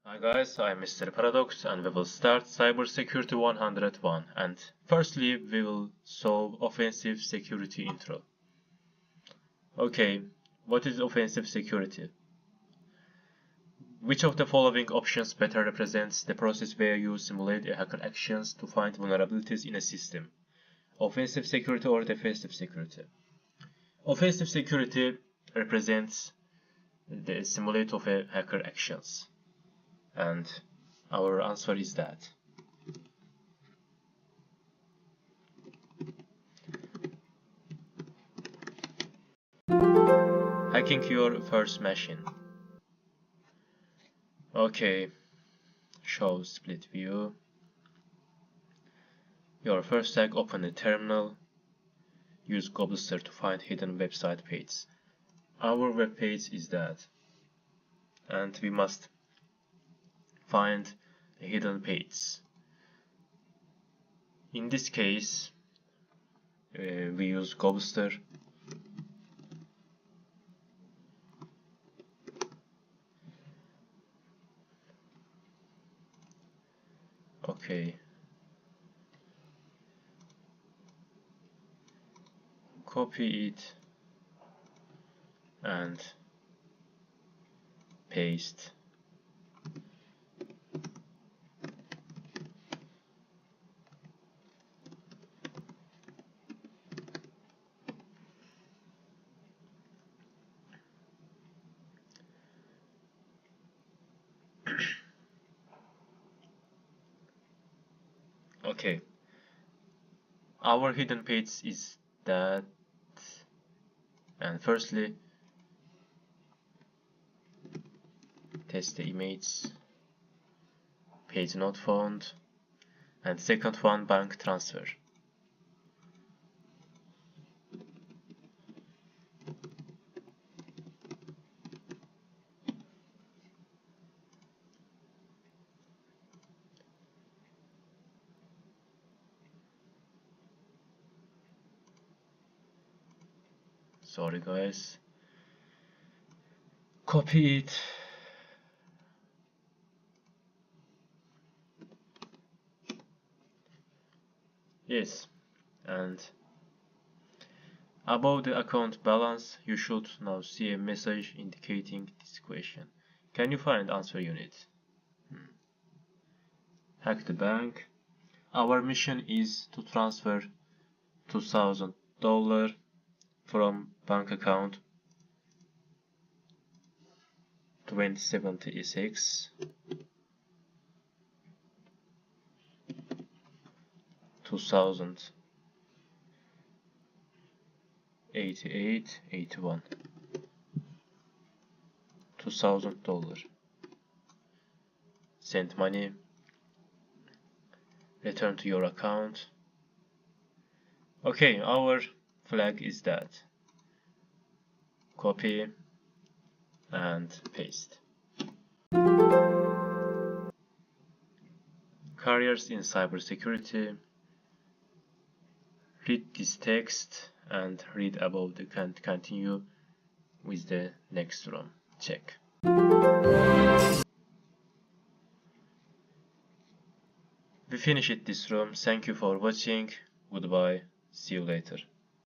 Hi guys, I'm Mr. Paradox and we will start Cybersecurity 101 and firstly we will solve offensive security intro. Okay, what is offensive security? Which of the following options better represents the process where you simulate a hacker actions to find vulnerabilities in a system? Offensive security or defensive security? Offensive security represents the simulate of a hacker actions. And our answer is that. Hacking your first machine. Okay, show split view. Your first hack, open a terminal. Use Gobster to find hidden website pages. Our web page is that. And we must find a hidden page. In this case, we use Gobster. Okay. Copy it and paste. Okay, our hidden page is that, and firstly test the image, page not found, and second one bank transfer. Sorry guys. Copy it. Yes, and above the account balance you should now see a message indicating this question. Can you find answer unit? Hack the bank. Our mission is to transfer $2,000 from bank account 2076 $88.81 $2,000. Send money. Return to your account. Okay, our flag is that. Copy and paste. Careers in cybersecurity. Read this text and read above the continue with the next room. Check. We finished this room. Thank you for watching. Goodbye. See you later.